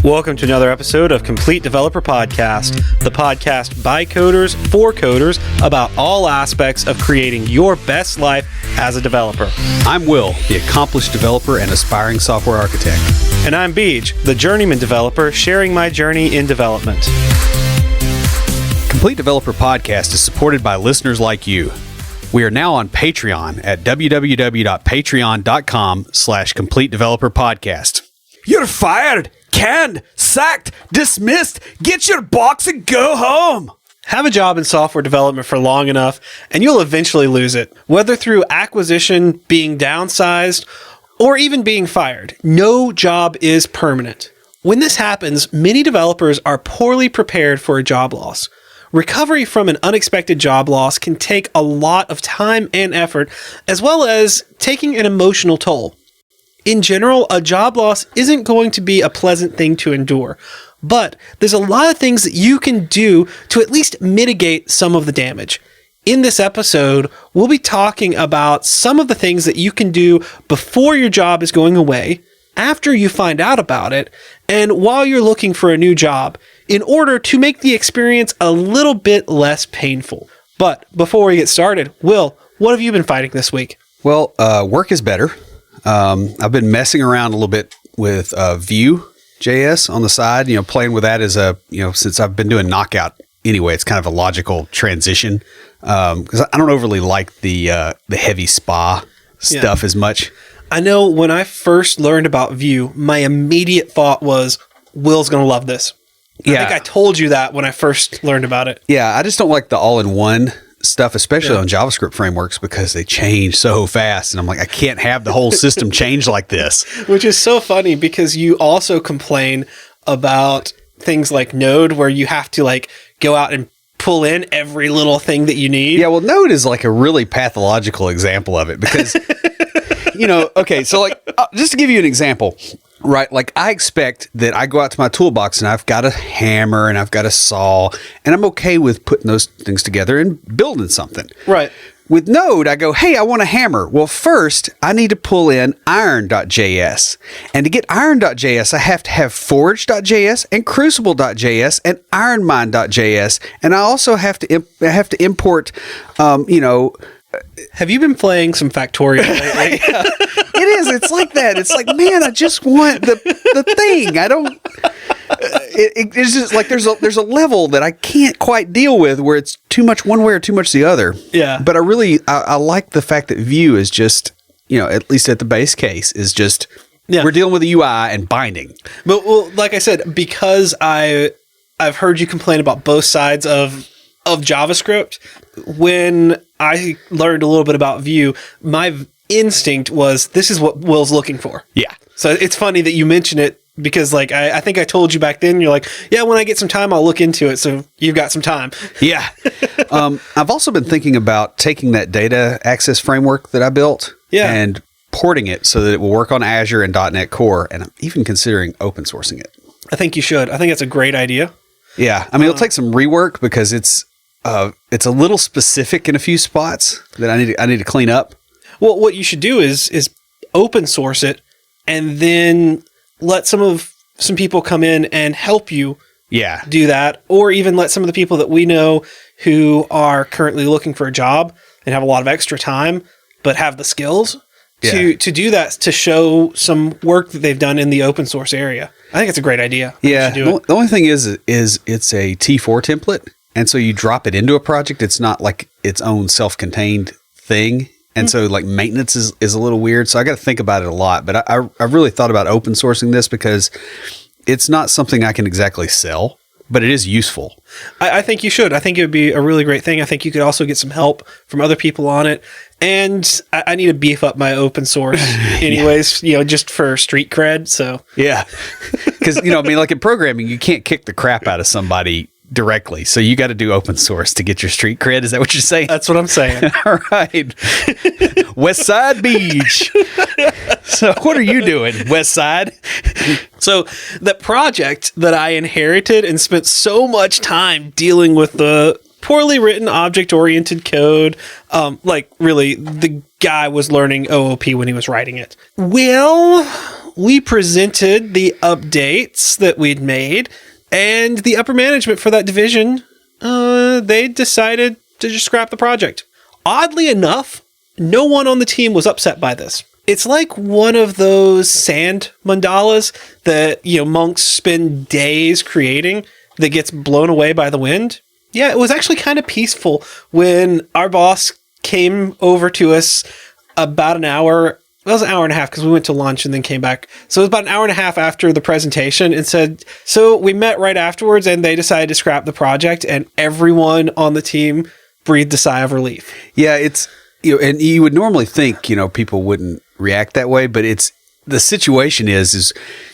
Welcome to another episode of Complete Developer Podcast, the podcast by coders for coders about all aspects of creating your best life as a developer. I'm Will, the accomplished developer and aspiring software architect. And I'm Beej, the journeyman developer, sharing my journey in development. Complete Developer Podcast is supported by listeners like you. We are now on Patreon at www.patreon.com/Complete Developer Podcast. You're fired, canned, sacked, dismissed. Get your box and go home. Have a job in software development for long enough, and you'll eventually lose it. Whether through acquisition, being downsized, or even being fired, no job is permanent. When this happens, many developers are poorly prepared for a job loss. Recovery from an unexpected job loss can take a lot of time and effort, as well as taking an emotional toll. In general, a job loss isn't going to be a pleasant thing to endure, but there's a lot of things that you can do to at least mitigate some of the damage. In this episode, we'll be talking about some of the things that you can do before your job is going away, after you find out about it, and while you're looking for a new job, in order to make the experience a little bit less painful. But before we get started, Will, what have you been fighting this week? Well, work is better. I've been messing around a little bit with Vue.js on the side, playing with that as since I've been doing Knockout anyway, it's kind of a logical transition. Because I don't overly like the heavy SPA stuff as much. I know when I first learned about Vue, my immediate thought was, Will's going to love this. I think I told you that when I first learned about it. Yeah, I just don't like the all-in-one stuff, especially on JavaScript frameworks, because they change so fast. And I'm like, I can't have the whole system change like this. Which is so funny because you also complain about things like Node, where you have to go out and pull in every little thing that you need. Yeah, well, Node is a really pathological example of it because, okay, so just to give you an example, right? I expect that I go out to my toolbox and I've got a hammer and I've got a saw, and I'm okay with putting those things together and building something. Right. With Node, I go, hey, I want a hammer. Well, first, I need to pull in iron.js. And to get iron.js, I have to have forge.js and crucible.js and ironmine.js. And I also have to import, Have you been playing some Factorio lately? It is. It's like that. It's like, man, I just want the thing. I don't. It's just there's a level that I can't quite deal with where it's too much one way or too much the other. Yeah. But I like the fact that Vue is just, at least at the base case, is just we're dealing with a UI and binding. But like I said, because I've heard you complain about both sides of JavaScript. When I learned a little bit about Vue, my instinct was, this is what Will's looking for. Yeah. So it's funny that you mention it because I think I told you back then, you're like, yeah, when I get some time, I'll look into it. So you've got some time. Yeah. I've also been thinking about taking that data access framework that I built and porting it so that it will work on Azure and .NET Core. And I'm even considering open sourcing it. I think you should. I think that's a great idea. Yeah. I mean, it'll take some rework because it's a little specific in a few spots that I need to clean up. Well, what you should do is open source it and then let some people come in and help you do that, or even let some of the people that we know who are currently looking for a job and have a lot of extra time but have the skills to do that, to show some work that they've done in the open source area. I think it's a great idea. Yeah. The only thing is it's a T4 template. And so you drop it into a project. It's not like its own self-contained thing. And so maintenance is a little weird. So I got to think about it a lot. But I really thought about open sourcing this because it's not something I can exactly sell, but it is useful. I think you should. I think it would be a really great thing. I think you could also get some help from other people on it. And I need to beef up my open source anyways, just for street cred. So yeah, because, in programming, you can't kick the crap out of somebody directly. So you got to do open source to get your street cred. Is that what you're saying? That's what I'm saying. All right. West Side Beej. So what are you doing, West Side? So the project that I inherited and spent so much time dealing with the poorly written object-oriented code, really, the guy was learning OOP when he was writing it. Well, we presented the updates that we'd made, and the upper management for that division, they decided to just scrap the project. Oddly enough, no one on the team was upset by this. It's like one of those sand mandalas that, monks spend days creating that gets blown away by the wind. Yeah, it was actually kind of peaceful when our boss came over to us about an hour. Well, it was an hour and a half because we went to lunch and then came back. So it was about an hour and a half after the presentation and said, so we met right afterwards and they decided to scrap the project, and everyone on the team breathed a sigh of relief. Yeah, it's, and you would normally think, people wouldn't react that way, but the situation is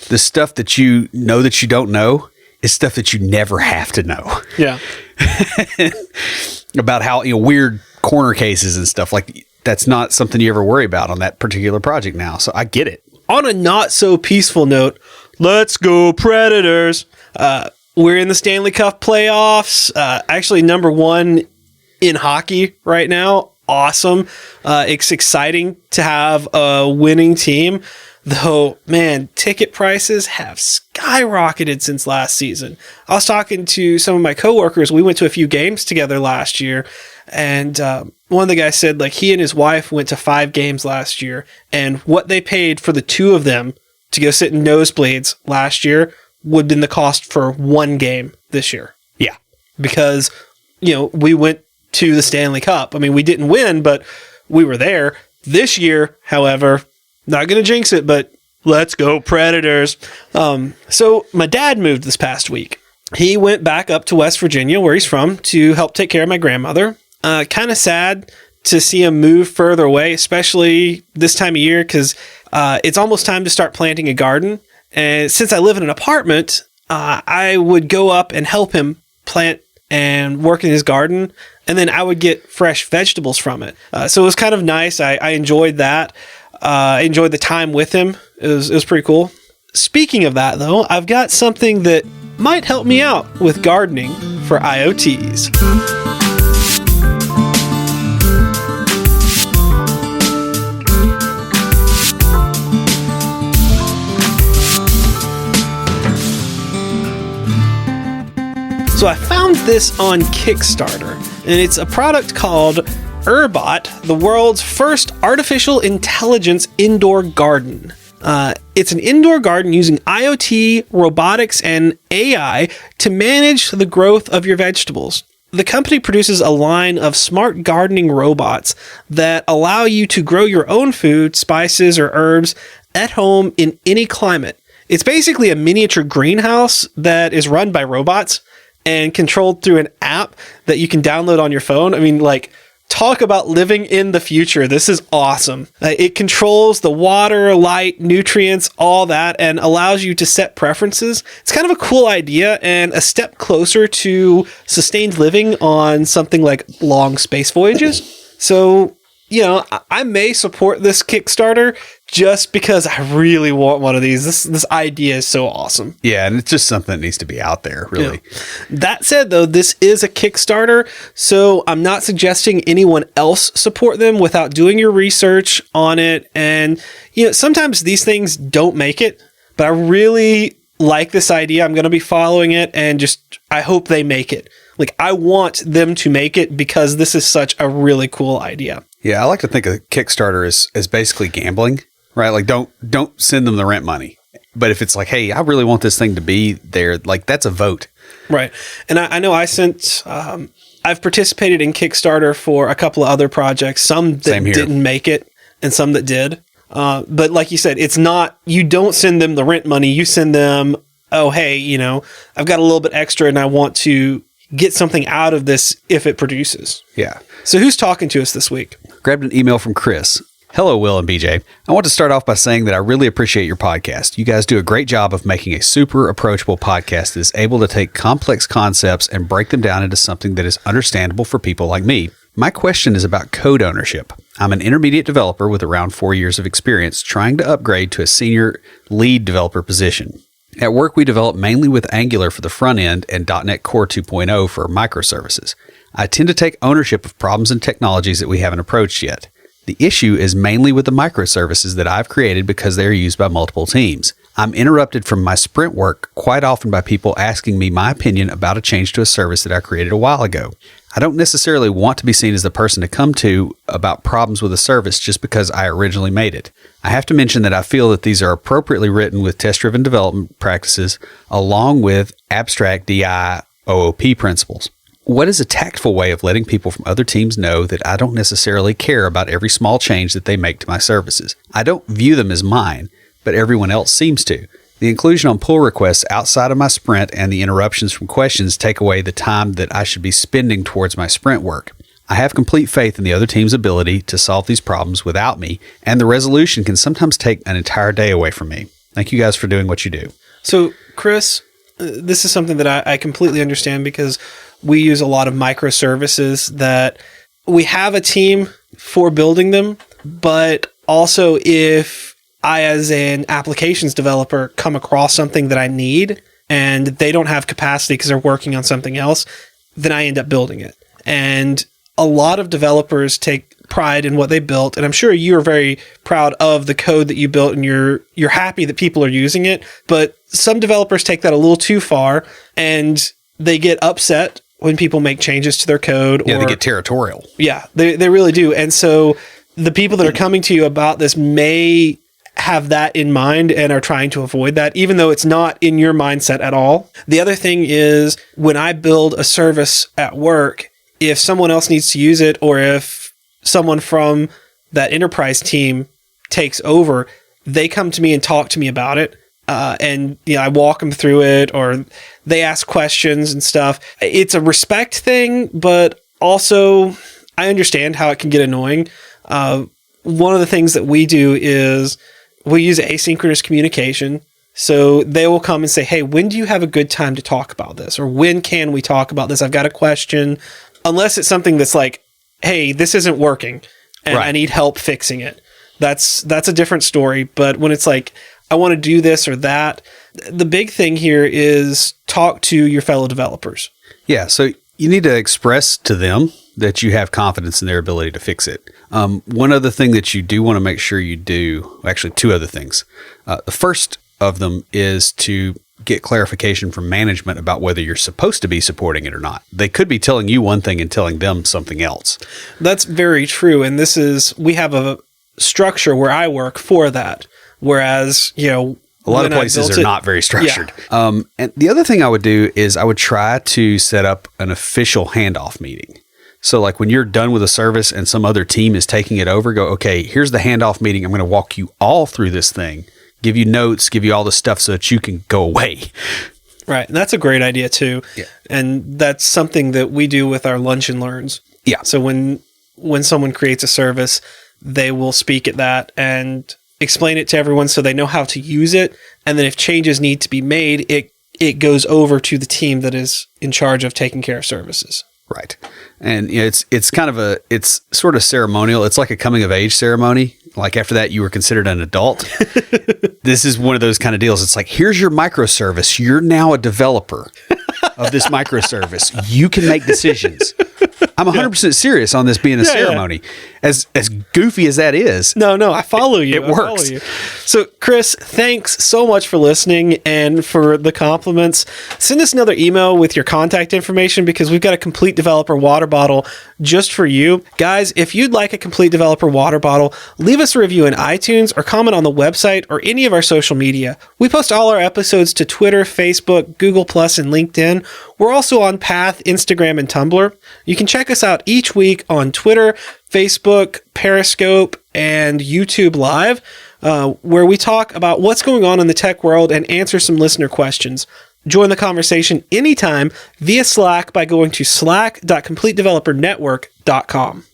the stuff that you know that you don't know is stuff that you never have to know. Yeah. About how, weird corner cases and stuff, like that's not something you ever worry about on that particular project now. So I get it. On a not so peaceful note, let's go Predators. We're in the Stanley Cup playoffs. Actually, number one in hockey right now. Awesome. It's exciting to have a winning team, though, man, ticket prices have skyrocketed since last season. I was talking to some of my coworkers. We went to a few games together last year, and one of the guys said, like, he and his wife went to 5 games last year, and what they paid for the two of them to go sit in nosebleeds last year would have been the cost for one game this year. Yeah. Because, we went to the Stanley Cup. I mean, we didn't win, but we were there. This year, however, not going to jinx it, but let's go Predators. So my dad moved this past week. He went back up to West Virginia, where he's from, to help take care of my grandmother. Kind of sad to see him move further away, especially this time of year, because it's almost time to start planting a garden. And since I live in an apartment, I would go up and help him plant and work in his garden, and then I would get fresh vegetables from it. So it was kind of nice. I enjoyed that. I enjoyed the time with him. It was pretty cool. Speaking of that, though, I've got something that might help me out with gardening for IoTs. So I found this on Kickstarter, and it's a product called Urbot, the world's first artificial intelligence indoor garden. It's an indoor garden using IoT, robotics, and AI to manage the growth of your vegetables. The company produces a line of smart gardening robots that allow you to grow your own food, spices, or herbs at home in any climate. It's basically a miniature greenhouse that is run by robots and controlled through an app that you can download on your phone. I mean, like, talk about living in the future. This is awesome. It controls the water, light, nutrients, all that, and allows you to set preferences. It's kind of a cool idea and a step closer to sustained living on something like long space voyages. So, I may support this Kickstarter just because I really want one of these. This idea is so awesome. Yeah, and it's just something that needs to be out there, really. Yeah. That said, though, this is a Kickstarter, so I'm not suggesting anyone else support them without doing your research on it. And, sometimes these things don't make it, but I really like this idea. I'm going to be following it, and I hope they make it. Like, I want them to make it because this is such a really cool idea. Yeah, I like to think of Kickstarter as basically gambling, right? Like, don't send them the rent money. But if it's like, hey, I really want this thing to be there, like, that's a vote. Right. And I know I've participated in Kickstarter for a couple of other projects, some that didn't make it and some that did. But like you said, it's not, you don't send them the rent money. You send them, oh, hey, I've got a little bit extra and I want to get something out of this if it produces. Yeah. So who's talking to us this week? Grabbed an email from Chris. Hello, Will and BJ. I want to start off by saying that I really appreciate your podcast. You guys do a great job of making a super approachable podcast that is able to take complex concepts and break them down into something that is understandable for people like me. My question is about code ownership. I'm an intermediate developer with around 4 years of experience trying to upgrade to a senior lead developer position. At work, we develop mainly with Angular for the front end and .NET Core 2.0 for microservices. I tend to take ownership of problems and technologies that we haven't approached yet. The issue is mainly with the microservices that I've created because they are used by multiple teams. I'm interrupted from my sprint work quite often by people asking me my opinion about a change to a service that I created a while ago. I don't necessarily want to be seen as the person to come to about problems with a service just because I originally made it. I have to mention that I feel that these are appropriately written with test-driven development practices along with abstract DI OOP principles. What is a tactful way of letting people from other teams know that I don't necessarily care about every small change that they make to my services? I don't view them as mine, but everyone else seems to. The inclusion on pull requests outside of my sprint and the interruptions from questions take away the time that I should be spending towards my sprint work. I have complete faith in the other team's ability to solve these problems without me, and the resolution can sometimes take an entire day away from me. Thank you guys for doing what you do. So, Chris, this is something that I completely understand because we use a lot of microservices that we have a team for building them, but also if I, as an applications developer, come across something that I need and they don't have capacity because they're working on something else, then I end up building it. And a lot of developers take pride in what they built, and I'm sure you're very proud of the code that you built and you're happy that people are using it, but some developers take that a little too far and they get upset when people make changes to their code. Yeah, they get territorial. Yeah, they really do. And so the people that are coming to you about this may have that in mind and are trying to avoid that, even though it's not in your mindset at all. The other thing is when I build a service at work, if someone else needs to use it or if someone from that enterprise team takes over, they come to me and talk to me about it. And I walk them through it or they ask questions and stuff. It's a respect thing, but also I understand how it can get annoying. One of the things that we do is we use asynchronous communication. So they will come and say, hey, when do you have a good time to talk about this? Or when can we talk about this? I've got a question. Unless it's something that's like, hey, this isn't working and I need help fixing it. That's a different story. But when it's like, I want to do this or that, the big thing here is talk to your fellow developers. Yeah, so you need to express to them that you have confidence in their ability to fix it. One other thing that you do want to make sure you do, actually two other things. The first of them is to get clarification from management about whether you're supposed to be supporting it or not. They could be telling you one thing and telling them something else. That's very true. And we have a structure where I work for that. Whereas, a lot of places are not very structured. Yeah. And the other thing I would do is I would try to set up an official handoff meeting. So like when you're done with a service and some other team is taking it over, go, okay, here's the handoff meeting. I'm going to walk you all through this thing, give you notes, give you all the stuff so that you can go away. Right. And that's a great idea too. Yeah. And that's something that we do with our lunch and learns. Yeah. So when someone creates a service, they will speak at that and explain it to everyone so they know how to use it. And then if changes need to be made, it goes over to the team that is in charge of taking care of services. Right. And it's kind of it's sort of ceremonial. It's like a coming of age ceremony. Like after that, you were considered an adult. This is one of those kind of deals. It's like, here's your microservice. You're now a developer of this microservice. You can make decisions. I'm 100% serious on this being a ceremony. Yeah. As goofy as that is. No, I follow you. It works. So, Chris, thanks so much for listening and for the compliments. Send us another email with your contact information because we've got a Complete Developer water bottle just for you. Guys, if you'd like a Complete Developer water bottle, leave us a review in iTunes or comment on the website or any of our social media. We post all our episodes to Twitter, Facebook, Google+, and LinkedIn. We're also on Path, Instagram, and Tumblr. You can check us out each week on Twitter, Facebook, Periscope, and YouTube Live, where we talk about what's going on in the tech world and answer some listener questions. Join the conversation anytime via Slack by going to slack.completedevelopernetwork.com.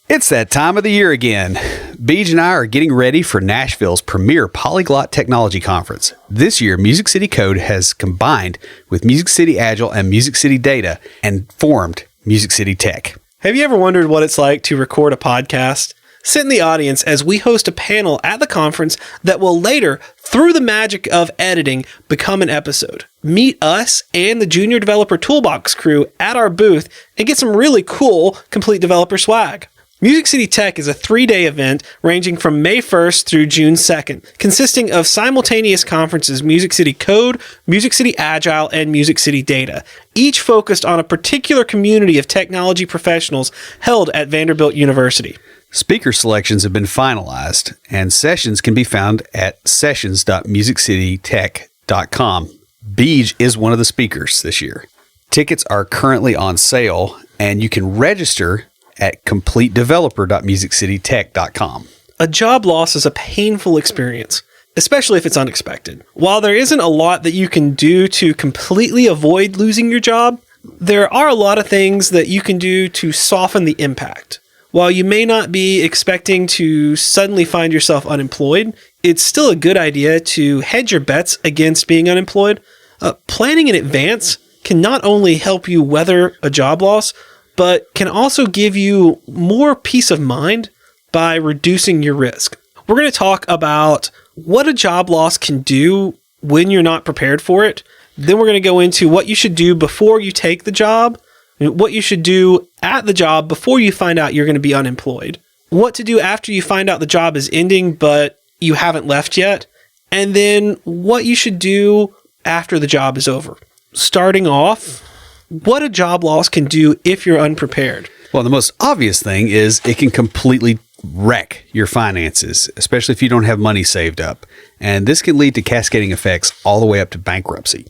It's that time of the year again. Beej and I are getting ready for Nashville's premier Polyglot Technology Conference. This year, Music City Code has combined with Music City Agile and Music City Data and formed Music City Tech. Have you ever wondered what it's like to record a podcast? Sit in the audience as we host a panel at the conference that will later, through the magic of editing, become an episode. Meet us and the Junior Developer Toolbox crew at our booth and get some really cool Complete Developer swag. Music City Tech is a 3-day event ranging from May 1st through June 2nd, consisting of simultaneous conferences Music City Code, Music City Agile, and Music City Data, each focused on a particular community of technology professionals held at Vanderbilt University. Speaker selections have been finalized, and sessions can be found at sessions.musiccitytech.com. Beej is one of the speakers this year. Tickets are currently on sale, and you can register at completedeveloper.musiccitytech.com. A job loss is a painful experience, especially if it's unexpected. While there isn't a lot that you can do to completely avoid losing your job, there are a lot of things that you can do to soften the impact. While you may not be expecting to suddenly find yourself unemployed, it's still a good idea to hedge your bets against being unemployed. Planning in advance can not only help you weather a job loss, but can also give you more peace of mind by reducing your risk. We're going to talk about what a job loss can do when you're not prepared for it. Then we're going to go into what you should do before you take the job, what you should do at the job before you find out you're going to be unemployed, what to do after you find out the job is ending but you haven't left yet, and then what you should do after the job is over. Starting off, what a job loss can do if you're unprepared. Well, the most obvious thing is it can completely wreck your finances, especially if you don't have money saved up. And this can lead to cascading effects all the way up to bankruptcy.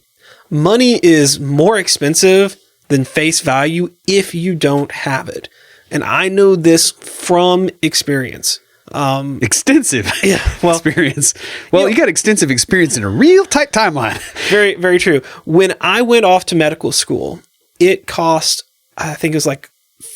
Money is more expensive than face value if you don't have it. And I know this from experience. Extensive experience. Well, you got extensive experience in a real tight timeline. Very, very true. When I went off to medical school, it cost, I think it was like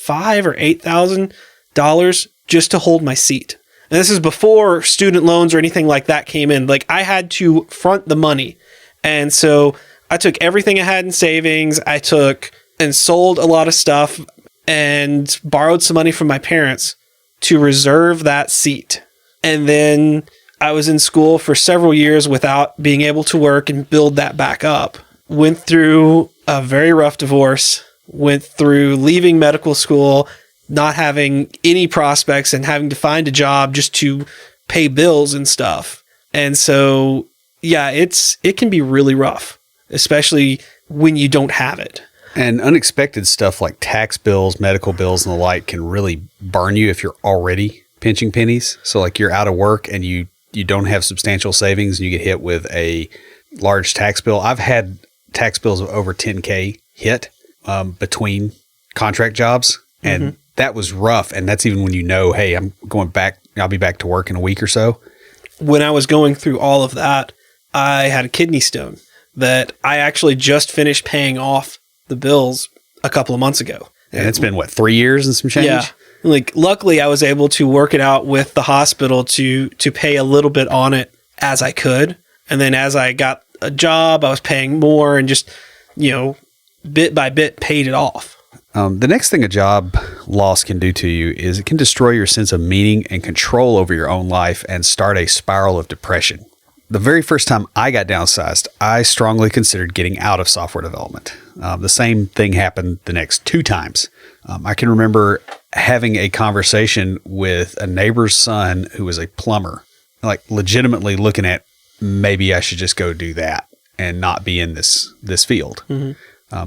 $5,000 or $8,000 just to hold my seat. And this is before student loans or anything like that came in. Like, I had to front the money. And so I took everything I had in savings. I took and sold a lot of stuff and borrowed some money from my parents to reserve that seat. And then I was in school for several years without being able to work and build that back up. Went through a very rough divorce, went through leaving medical school, not having any prospects and having to find a job just to pay bills and stuff. And so, yeah, it can be really rough, especially when you don't have it. And unexpected stuff like tax bills, medical bills, and the like can really burn you if you're already pinching pennies. So like you're out of work and you don't have substantial savings and you get hit with a large tax bill. I've had tax bills of over $10K hit between contract jobs. And that was rough. And that's even when you know, hey, I'm going back. I'll be back to work in a week or so. When I was going through all of that, I had a kidney stone that I actually just finished paying off the bills a couple of months ago. And it's been, 3 years and some change? Yeah. Like, luckily, I was able to work it out with the hospital to pay a little bit on it as I could. And then as I got a job, I was paying more and just, bit by bit paid it off. The next thing a job loss can do to you is it can destroy your sense of meaning and control over your own life and start a spiral of depression. The very first time I got downsized, I strongly considered getting out of software development. The same thing happened the next 2 times. I can remember having a conversation with a neighbor's son who was a plumber, like legitimately looking at maybe I should just go do that and not be in this field.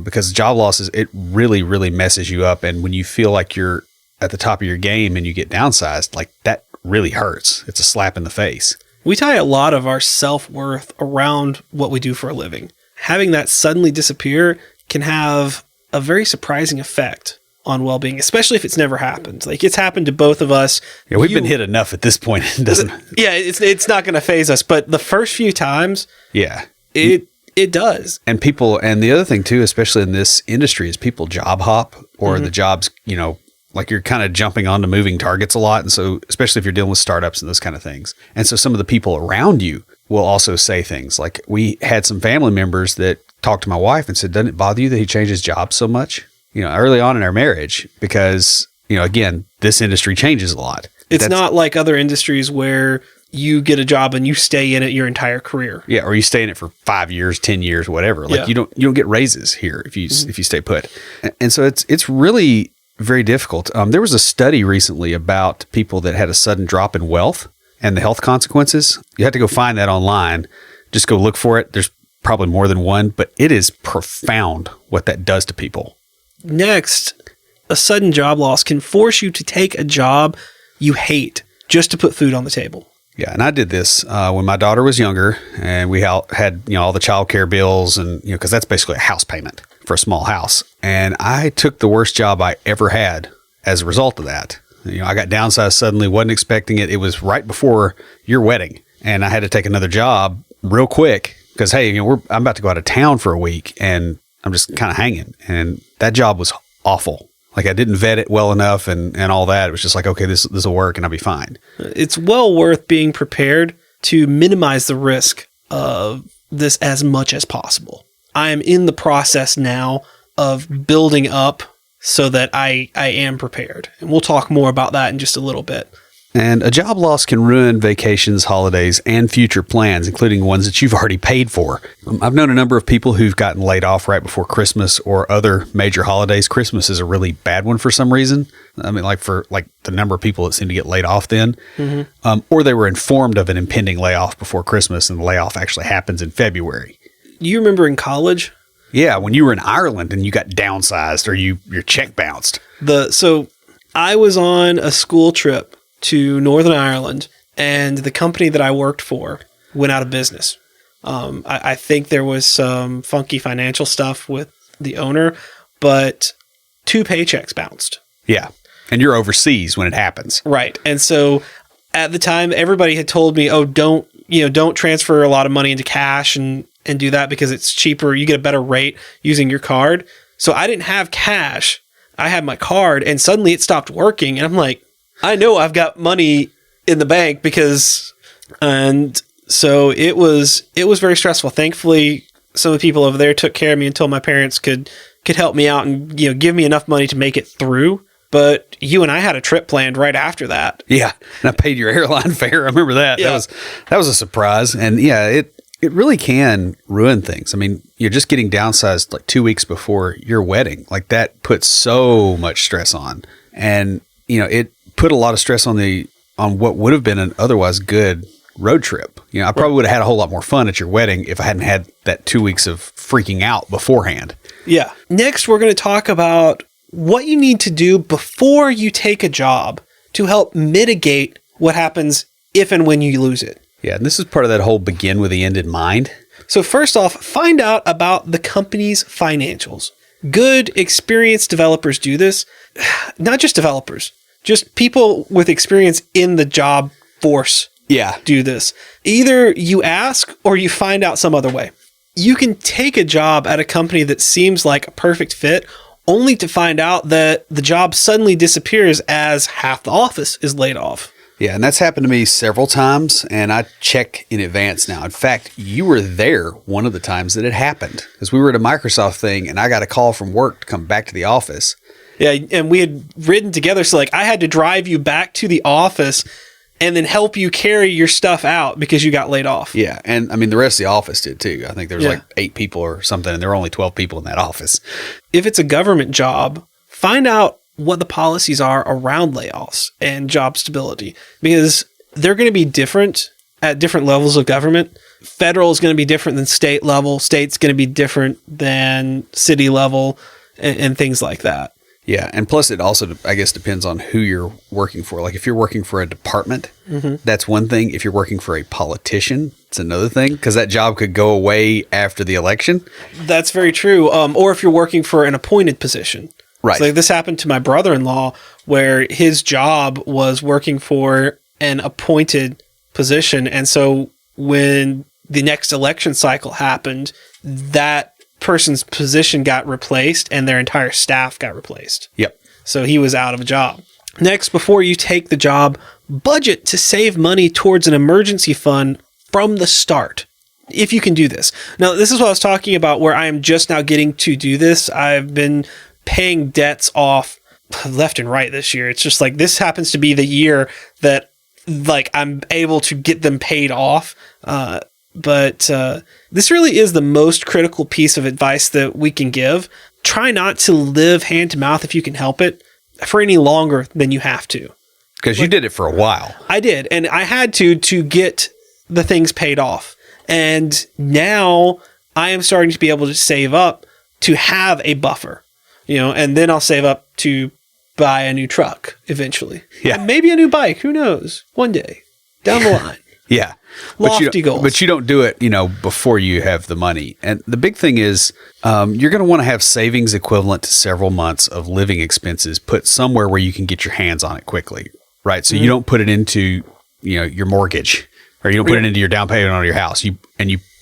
Because job losses, it really, really messes you up. And when you feel like you're at the top of your game and you get downsized, like that really hurts. It's a slap in the face. We tie a lot of our self-worth around what we do for a living. Having that suddenly disappear can have a very surprising effect on well-being, especially if it's never happened. Like, it's happened to both of us. Yeah, we've been hit enough at this point. It doesn't. Yeah, it's not going to phase us. But the first few times, yeah, it does. And people, and the other thing too, especially in this industry, is people job hop or the jobs, like you're kind of jumping onto moving targets a lot. And so, especially if you're dealing with startups and those kind of things. And so some of the people around you will also say things like, we had some family members that talked to my wife and said, doesn't it bother you that he changed his job so much? Early on in our marriage, because, again, this industry changes a lot. It's not like other industries where you get a job and you stay in it your entire career. Yeah. Or you stay in it for 5 years, 10 years, whatever. Like you don't get raises here if you stay put. And so it's really very difficult. There was a study recently about people that had a sudden drop in wealth and the health consequences. You have to go find that online. Just go look for it. There's probably more than one, but it is profound what that does to people. Next, a sudden job loss can force you to take a job you hate just to put food on the table. Yeah, and I did this when my daughter was younger, and we had all the child care bills, and because that's basically a house payment for a small house. And I took the worst job I ever had as a result of that. I got downsized suddenly, wasn't expecting it. It was right before your wedding, and I had to take another job real quick because, hey, I'm about to go out of town for a week, and I'm just kind of hanging. And that job was awful. Like, I didn't vet it well enough and all that. It was just like, okay, this will work and I'll be fine. It's well worth being prepared to minimize the risk of this as much as possible. I am in the process now of building up so that I am prepared. And we'll talk more about that in just a little bit. And a job loss can ruin vacations, holidays, and future plans, including ones that you've already paid for. I've known a number of people who've gotten laid off right before Christmas or other major holidays. Christmas is a really bad one for some reason. I mean, for the number of people that seem to get laid off then. Mm-hmm. Or they were informed of an impending layoff before Christmas, and the layoff actually happens in February. You remember in college? Yeah, when you were in Ireland and you got downsized or your check bounced. So I was on a school trip to Northern Ireland, and the company that I worked for went out of business. I think there was some funky financial stuff with the owner, but 2 paychecks bounced. Yeah, and you're overseas when it happens. Right. And so at the time, everybody had told me, oh, don't transfer a lot of money into cash and do that because it's cheaper. You get a better rate using your card. So I didn't have cash. I had my card, and suddenly it stopped working. And I'm like, I know I've got money in the bank and so it was very stressful. Thankfully, some of the people over there took care of me until my parents could help me out and, give me enough money to make it through. But you and I had a trip planned right after that. Yeah. And I paid your airline fare. I remember that. Yeah. That was a surprise. And yeah, it really can ruin things. I mean, you're just getting downsized 2 weeks before your wedding. That puts so much stress on. And, it put a lot of stress on what would have been an otherwise good road trip. I probably would have had a whole lot more fun at your wedding if I hadn't had that 2 weeks of freaking out beforehand. Yeah. Next, we're going to talk about what you need to do before you take a job to help mitigate what happens if and when you lose it. Yeah, and this is part of that whole begin with the end in mind. So first off, find out about the company's financials. Good, experienced developers do this. Not just developers. Just people with experience in the job force do this. Either you ask or you find out some other way. You can take a job at a company that seems like a perfect fit only to find out that the job suddenly disappears as half the office is laid off. Yeah, and that's happened to me several times, and I check in advance now. In fact, you were there one of the times that it happened because we were at a Microsoft thing, and I got a call from work to come back to the office. Yeah, and we had ridden together, so I had to drive you back to the office and then help you carry your stuff out because you got laid off. Yeah, and I mean, the rest of the office did too. I think there was 8 people or something, and there were only 12 people in that office. If it's a government job, find out what the policies are around layoffs and job stability because they're going to be different at different levels of government. Federal is going to be different than state level. State's going to be different than city level and things like that. Yeah, and plus it also, I guess, depends on who you're working for. If you're working for a department, that's one thing. If you're working for a politician, it's another thing because that job could go away after the election. That's very true. Or if you're working for an appointed position. Right. So this happened to my brother-in-law where his job was working for an appointed position. And so when the next election cycle happened, that person's position got replaced and their entire staff got replaced. Yep. So he was out of a job. Next, before you take the job, budget to save money towards an emergency fund from the start, if you can do this. Now, this is what I was talking about where I am just now getting to do this. I've been paying debts off left and right this year. It's just this happens to be the year that I'm able to get them paid off. But this really is the most critical piece of advice that we can give. Try not to live hand to mouth if you can help it. for any longer than you have to. Because you did it for a while. I did. And I had to get the things paid off. And now I am starting to be able to save up to have a buffer, and then I'll save up to buy a new truck eventually. Yeah. And maybe a new bike. Who knows? One day down the line. Yeah. Lofty goals. But you don't do it, before you have the money. And the big thing is you're going to want to have savings equivalent to several months of living expenses put somewhere where you can get your hands on it quickly, right? So you don't put it into, your mortgage, or you don't put it into your down payment on your house. You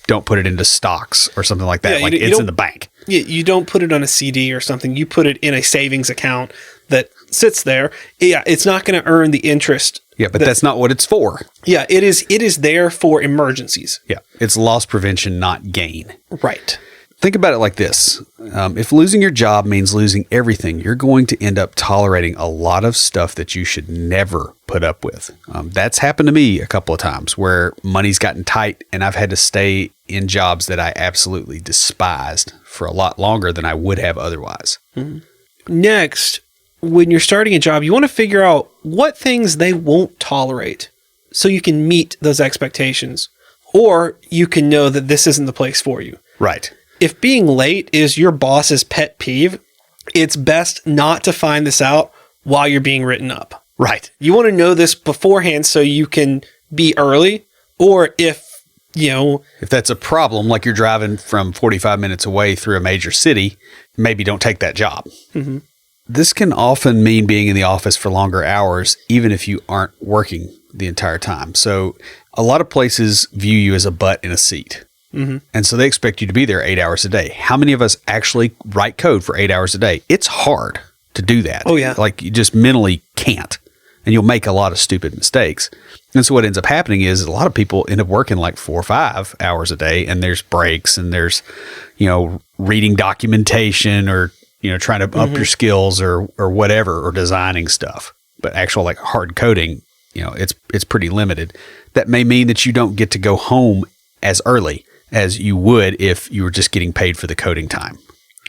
don't put it into stocks or something like that. It's in the bank. You don't put it on a CD or something. You put it in a savings account that sits there. Yeah, it's not going to earn the interest. Yeah, but that's not what it's for. Yeah, it is there for emergencies. Yeah, it's loss prevention, not gain. Right. Think about it like this. If losing your job means losing everything, you're going to end up tolerating a lot of stuff that you should never put up with. That's happened to me a couple of times where money's gotten tight and I've had to stay in jobs that I absolutely despised for a lot longer than I would have otherwise. Mm-hmm. Next, when you're starting a job, you want to figure out what things they won't tolerate so you can meet those expectations, or you can know that this isn't the place for you. Right. If being late is your boss's pet peeve, it's best not to find this out while you're being written up. Right. You want to know this beforehand so you can be early, or if that's a problem, like you're driving from 45 minutes away through a major city, maybe don't take that job. Mm-hmm. This can often mean being in the office for longer hours, even if you aren't working the entire time. So a lot of places view you as a butt in a seat. Mm-hmm. And so they expect you to be there 8 hours a day. How many of us actually write code for 8 hours a day? It's hard to do that. Oh, yeah. Like you just mentally can't. And you'll make a lot of stupid mistakes. And so what ends up happening is a lot of people end up working like 4 or 5 hours a day, and there's breaks and there's, reading documentation or, trying to up your skills or whatever, or designing stuff. But actual like hard coding, it's pretty limited. That may mean that you don't get to go home as early as you would if you were just getting paid for the coding time.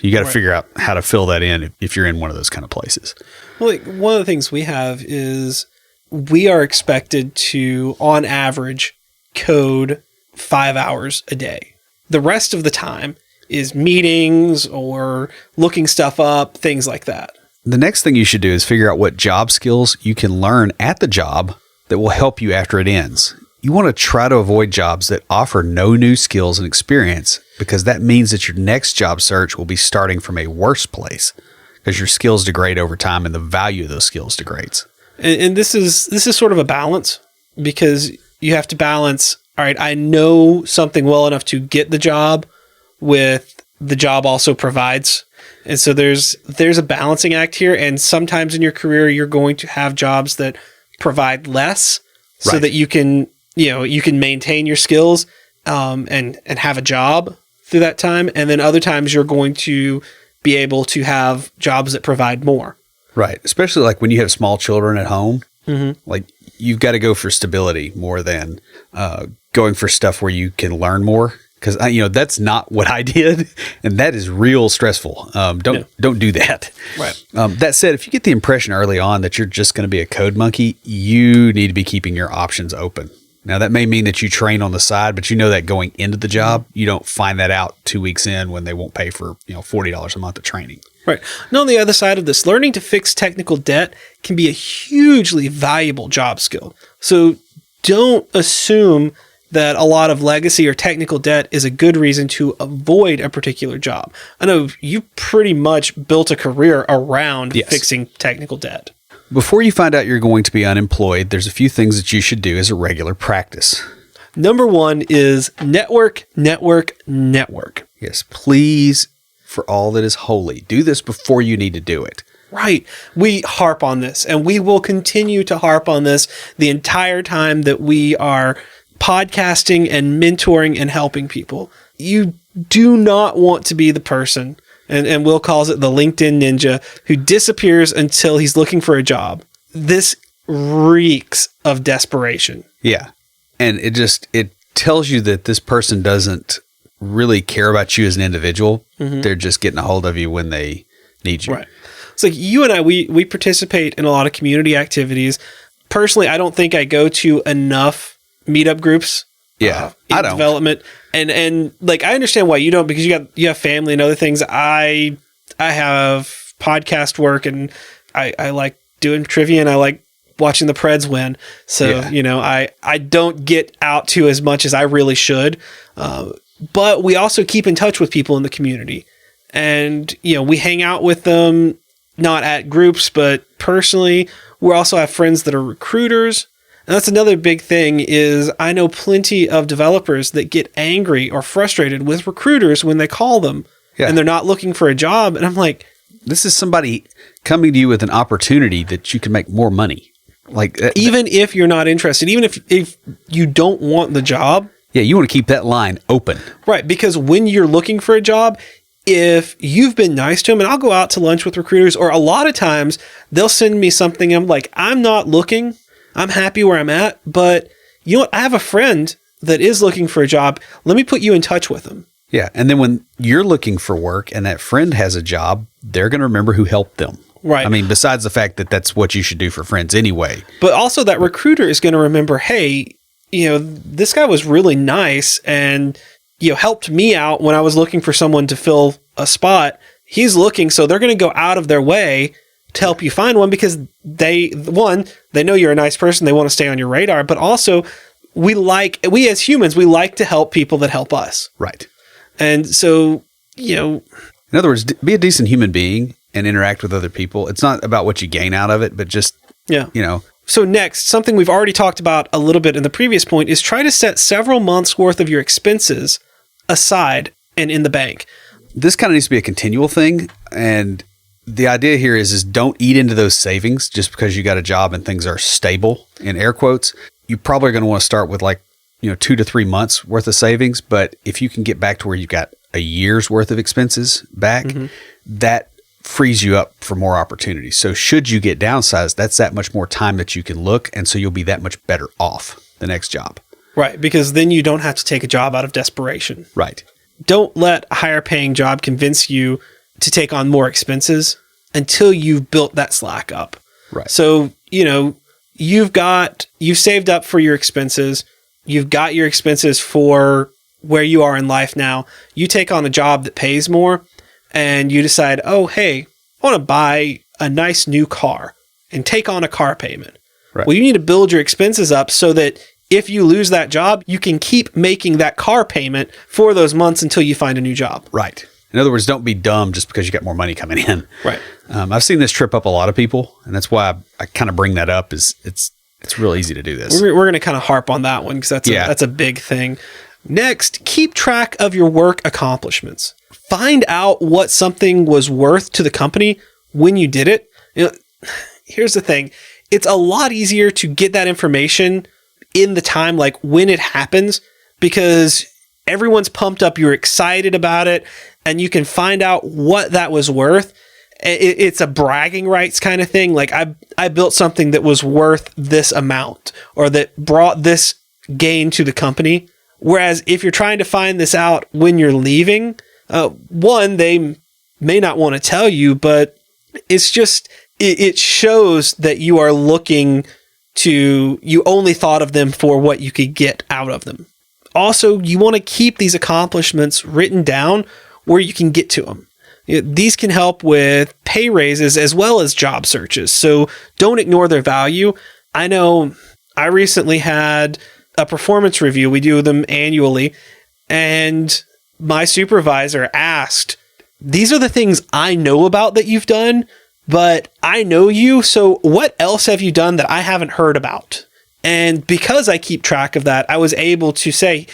You got to figure out how to fill that in if you're in one of those kind of places. Well, one of the things we have is we are expected to, on average, code 5 hours a day. The rest of the time is meetings or looking stuff up, things like that. The next thing you should do is figure out what job skills you can learn at the job that will help you after it ends. You want to try to avoid jobs that offer no new skills and experience, because that means that your next job search will be starting from a worse place, because your skills degrade over time and the value of those skills degrades. And this is sort of a balance, because you have to balance, all right, I know something well enough to get the job with the job also provides. And so there's a balancing act here. And sometimes in your career, you're going to have jobs that provide less so that you can maintain your skills and have a job through that time. And then other times you're going to be able to have jobs that provide more. Right. Especially like when you have small children at home, like you've got to go for stability more than going for stuff where you can learn more. Because that's not what I did, and that is real stressful. Don't do that. Right. That said, if you get the impression early on that you're just going to be a code monkey, you need to be keeping your options open. Now, that may mean that you train on the side, but you know that going into the job, you don't find that out 2 weeks in when they won't pay for $40 a month of training. Right. And on the other side of this, learning to fix technical debt can be a hugely valuable job skill. So don't assume that a lot of legacy or technical debt is a good reason to avoid a particular job. I know you pretty much built a career around fixing technical debt. Before you find out you're going to be unemployed, there's a few things that you should do as a regular practice. Number one is network, network, network. Yes, please, for all that is holy, do this before you need to do it. Right. We harp on this, and we will continue to harp on this the entire time that we are podcasting and mentoring and helping people. You do not want to be the person, and Will calls it the LinkedIn ninja, who disappears until he's looking for a job. This reeks of desperation. Yeah. And it tells you that this person doesn't really care about you as an individual. Mm-hmm. They're just getting a hold of you when they need you. Right. It's like you and I, we participate in a lot of community activities. Personally, I don't think I go to enough meetup groups. Yeah, In I don't. development, and like I understand why you don't, because you have family and other things. I have podcast work, and I like doing trivia, and I like watching the Preds win. So I don't get out to as much as I really should. But we also keep in touch with people in the community, and we hang out with them, not at groups, but personally. We also have friends that are recruiters. And that's another big thing is I know plenty of developers that get angry or frustrated with recruiters when they call them and they're not looking for a job. And I'm like, this is somebody coming to you with an opportunity that you can make more money. Like even if you're not interested, even if you don't want the job. Yeah, you want to keep that line open. Right. Because when you're looking for a job, if you've been nice to them, and I'll go out to lunch with recruiters, or a lot of times they'll send me something. I'm like, I'm not looking. I'm happy where I'm at, but you know what? I have a friend that is looking for a job. Let me put you in touch with them. Yeah. And then when you're looking for work and that friend has a job, they're going to remember who helped them. Right. I mean, besides the fact that that's what you should do for friends anyway. But also that recruiter is going to remember, hey, this guy was really nice and, helped me out when I was looking for someone to fill a spot. He's looking, so they're going to go out of their way to help you find one, because they know you're a nice person. They want to stay on your radar, but also we as humans, we like to help people that help us. Right. And so, in other words, be a decent human being and interact with other people. It's not about what you gain out of it, but just, So next, something we've already talked about a little bit in the previous point is try to set several months worth of your expenses aside and in the bank. This kind of needs to be a continual thing. And the idea here is don't eat into those savings just because you got a job and things are stable, in air quotes. You probably are going to want to start with 2 to 3 months worth of savings. But if you can get back to where you've got a year's worth of expenses back, that frees you up for more opportunities. So should you get downsized, that's that much more time that you can look. And so you'll be that much better off the next job. Right. Because then you don't have to take a job out of desperation. Right. Don't let a higher paying job convince you to take on more expenses until you've built that slack up. Right. So, you've saved up for your expenses. You've got your expenses for where you are in life now. You take on a job that pays more and you decide, oh, hey, I want to buy a nice new car and take on a car payment. Right. Well, you need to build your expenses up so that if you lose that job, you can keep making that car payment for those months until you find a new job. Right. In other words, don't be dumb just because you got more money coming in. Right. I've seen this trip up a lot of people, and that's why I kind of bring that up. Is it's real easy to do this. We're going to kind of harp on that one because that's a big thing. Next, keep track of your work accomplishments. Find out what something was worth to the company when you did it. Here's the thing. It's a lot easier to get that information in the time, like when it happens, because everyone's pumped up. You're excited about it, and you can find out what that was worth. It's a bragging rights kind of thing. Like I built something that was worth this amount or that brought this gain to the company. Whereas if you're trying to find this out when you're leaving, they may not want to tell you, but it's just, it shows that you are looking you only thought of them for what you could get out of them. Also, you want to keep these accomplishments written down where you can get to them. These can help with pay raises as well as job searches. So don't ignore their value. I know I recently had a performance review. We do them annually. And my supervisor asked, these are the things I know about that you've done, but I know you. So what else have you done that I haven't heard about? And because I keep track of that, I was able to say,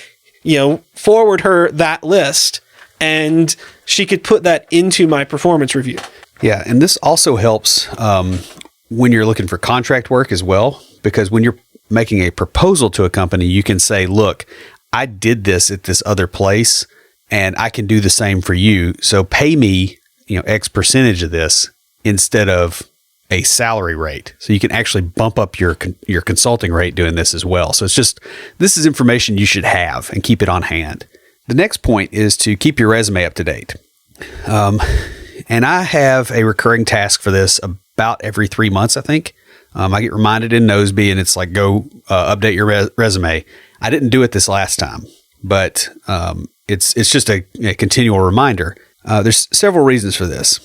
forward her that list, and she could put that into my performance review. Yeah. And this also helps when you're looking for contract work as well, because when you're making a proposal to a company, you can say, look, I did this at this other place and I can do the same for you. So pay me, X percentage of this instead of a salary rate. So you can actually bump up your consulting rate doing this as well. So this is information you should have and keep it on hand. The next point is to keep your resume up to date. And I have a recurring task for this about every 3 months, I think. I get reminded in Noseby, and it's like, go update your resume. I didn't do it this last time, but it's just a continual reminder. There's several reasons for this.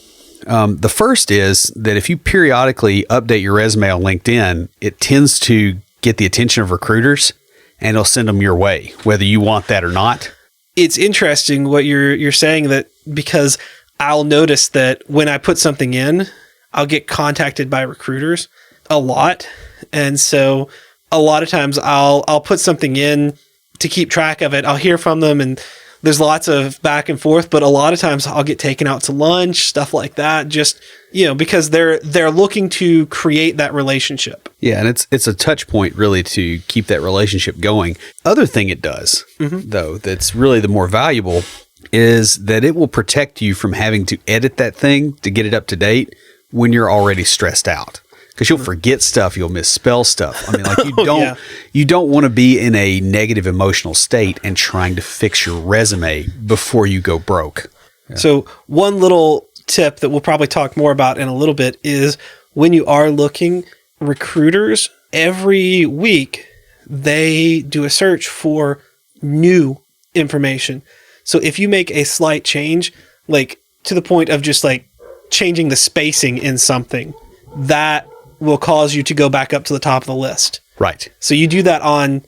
The first is that if you periodically update your resume on LinkedIn, it tends to get the attention of recruiters, and it'll send them your way, whether you want that or not. It's interesting what you're saying, that because I'll notice that when I put something in, I'll get contacted by recruiters a lot. And so a lot of times I'll put something in to keep track of it. I'll hear from them, and there's lots of back and forth, but a lot of times I'll get taken out to lunch, stuff like that, just, because they're looking to create that relationship. Yeah, and it's a touch point really to keep that relationship going. Other thing it does, though, that's really the more valuable is that it will protect you from having to edit that thing to get it up to date when you're already stressed out. Because you'll forget stuff, you'll misspell stuff. I mean, like you don't want to be in a negative emotional state and trying to fix your resume before you go broke. Yeah. So one little tip that we'll probably talk more about in a little bit is when you are looking, recruiters every week, they do a search for new information. So if you make a slight change, like to the point of just like changing the spacing in something, that will cause you to go back up to the top of the list. Right. So you do that on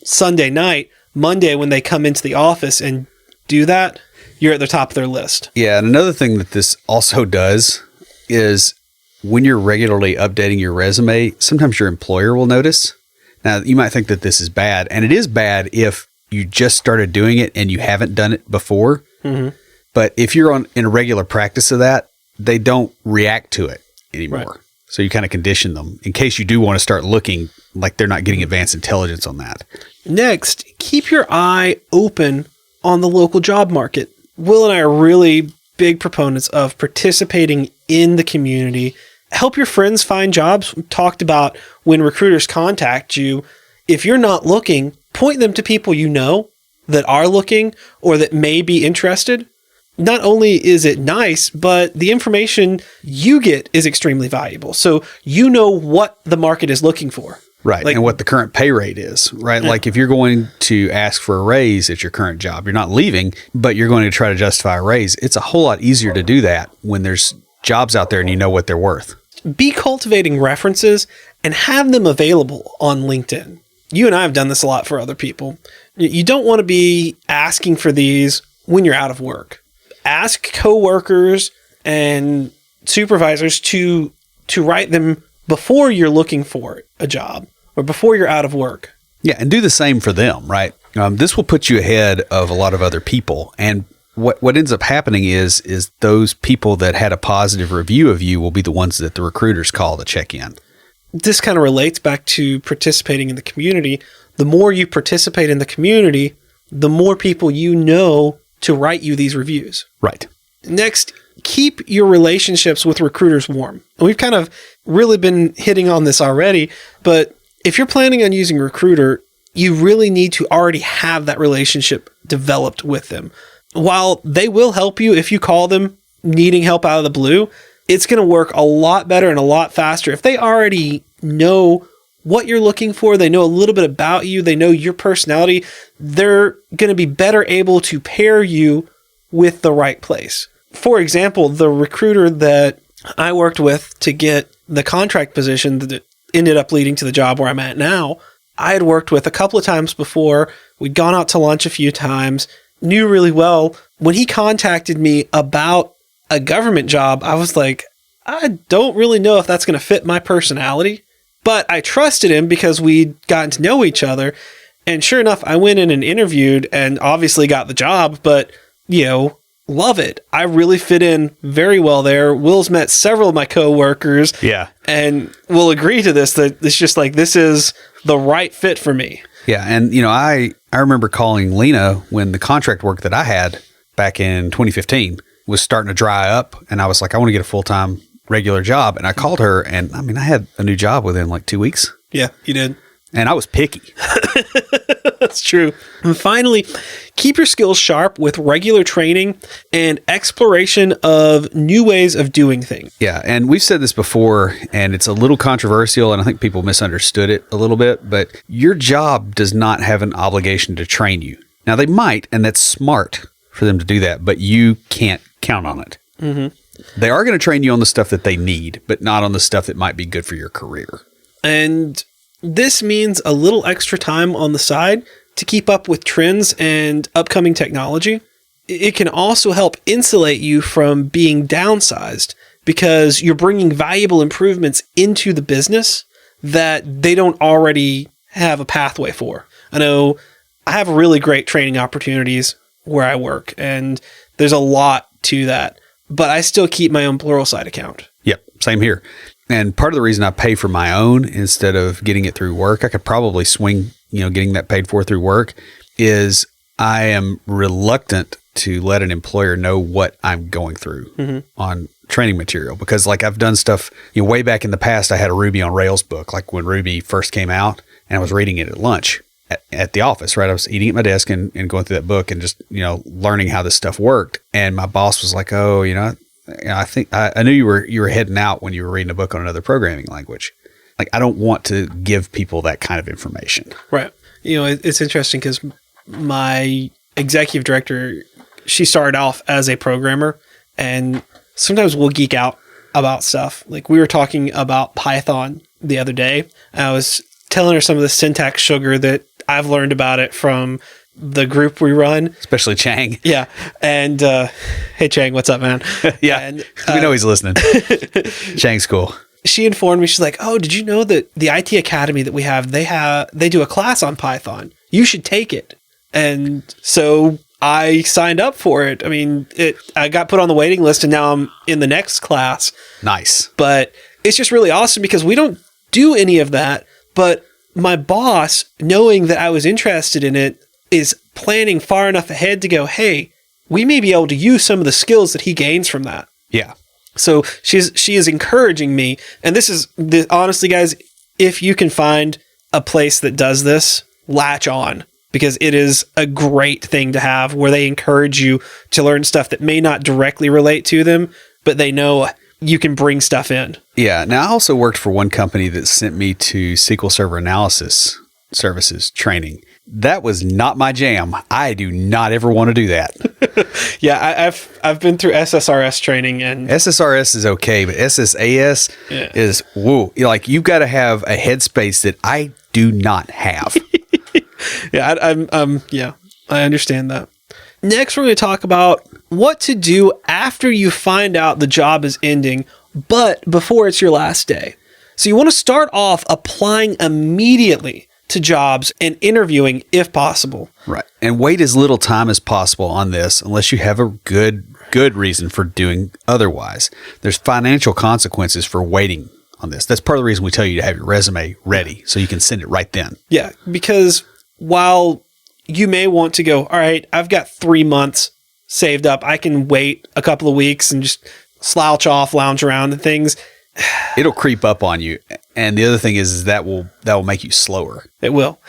Sunday night. Monday, when they come into the office and do that, you're at the top of their list. Yeah. And another thing that this also does is when you're regularly updating your resume, sometimes your employer will notice. Now, you might think that this is bad, and it is bad if you just started doing it and you haven't done it before. Mm-hmm. But if you're in a regular practice of that, they don't react to it anymore. Right. So you kind of condition them in case you do want to start looking like they're not getting advanced intelligence on that. Next, keep your eye open on the local job market. Will and I are really big proponents of participating in the community. Help your friends find jobs. We talked about when recruiters contact you. If you're not looking, point them to people you know that are looking or that may be interested. Not only is it nice, but the information you get is extremely valuable. So you know what the market is looking for. Right. Like, and what the current pay rate is, right? Yeah. Like if you're going to ask for a raise at your current job, you're not leaving, but you're going to try to justify a raise. It's a whole lot easier to do that when there's jobs out there and you know what they're worth. Be cultivating references and have them available on LinkedIn. You and I have done this a lot for other people. You don't want to be asking for these when you're out of work. Ask coworkers and supervisors to write them before you're looking for a job or before you're out of work. Yeah, and do the same for them, right? This will put you ahead of a lot of other people. And what ends up happening is those people that had a positive review of you will be the ones that the recruiters call to check in. This kind of relates back to participating in the community. The more you participate in the community, the more people you know to write you these reviews. Right. Next, keep your relationships with recruiters warm. And we've kind of really been hitting on this already, but if you're planning on using Recruiter, you really need to already have that relationship developed with them. While they will help you if you call them needing help out of the blue, it's going to work a lot better and a lot faster if they already know what you're looking for. They know a little bit about you. They know your personality. They're going to be better able to pair you with the right place. For example, the recruiter that I worked with to get the contract position that ended up leading to the job where I'm at now, I had worked with a couple of times before. We'd gone out to lunch a few times, knew really well. When he contacted me about a government job, I was like, I don't really know if that's going to fit my personality. But I trusted him because we'd gotten to know each other. And sure enough, I went in and interviewed and obviously got the job, but, love it. I really fit in very well there. Will's met several of my coworkers. Yeah. And will agree to this, that it's just like, this is the right fit for me. Yeah. And, I remember calling Lena when the contract work that I had back in 2015 was starting to dry up. And I was like, I want to get a full-time regular job. And I called her and I had a new job within like 2 weeks. Yeah, you did. And I was picky. That's true. And finally, keep your skills sharp with regular training and exploration of new ways of doing things. Yeah, and we've said this before, and it's a little controversial, and I think people misunderstood it a little bit, but your job does not have an obligation to train you. Now, they might, and that's smart for them to do that, but you can't count on it. Mm-hmm. They are going to train you on the stuff that they need, but not on the stuff that might be good for your career. And this means a little extra time on the side to keep up with trends and upcoming technology. It can also help insulate you from being downsized because you're bringing valuable improvements into the business that they don't already have a pathway for. I know I have really great training opportunities where I work, and there's a lot to that, but I still keep my own Pluralsight account. Yep, same here. And part of the reason I pay for my own instead of getting it through work, I could probably swing, getting that paid for through work, is I am reluctant to let an employer know what I'm going through on training material. Because like I've done stuff, way back in the past, I had a Ruby on Rails book, like when Ruby first came out, and I was reading it at lunch at the office, right? I was eating at my desk and going through that book and just, learning how this stuff worked. And my boss was like, oh, I think I knew you were heading out when you were reading a book on another programming language. Like, I don't want to give people that kind of information. Right. It's interesting because my executive director, she started off as a programmer, and sometimes we'll geek out about stuff. Like we were talking about Python the other day. I was telling her some of the syntax sugar that I've learned about it from the group we run, especially Chang. Yeah. And hey Chang, what's up, man? Yeah. And, we know he's listening. Chang's cool. She informed me, she's like, oh, did you know that the IT Academy that we have, they do a class on Python. You should take it. And so I signed up for it. I mean, I got put on the waiting list and now I'm in the next class. Nice. But it's just really awesome because we don't do any of that. But my boss, knowing that I was interested in it, is planning far enough ahead to go, hey, we may be able to use some of the skills that he gains from that. Yeah. So she is encouraging me. And honestly, guys, if you can find a place that does this, latch on, because it is a great thing to have where they encourage you to learn stuff that may not directly relate to them, but they know you can bring stuff in. Yeah. Now, I also worked for one company that sent me to SQL Server Analysis Services training. That was not my jam. I do not ever want to do that. Yeah, I've been through SSRS training, and SSRS is okay, but SSAS is whoa. You've got to have a headspace that I do not have. Yeah, I understand that. Next, we're going to talk about what to do after you find out the job is ending, but before it's your last day. So you want to start off applying immediately to jobs and interviewing if possible. Right. And wait as little time as possible on this unless you have a good reason for doing otherwise. There's financial consequences for waiting on this. That's part of the reason we tell you to have your resume ready so you can send it right then. Yeah, because while you may want to go, all right, I've got 3 months saved up. I can wait a couple of weeks and just slouch off, lounge around and things. It'll creep up on you. And the other thing is that will make you slower. It will.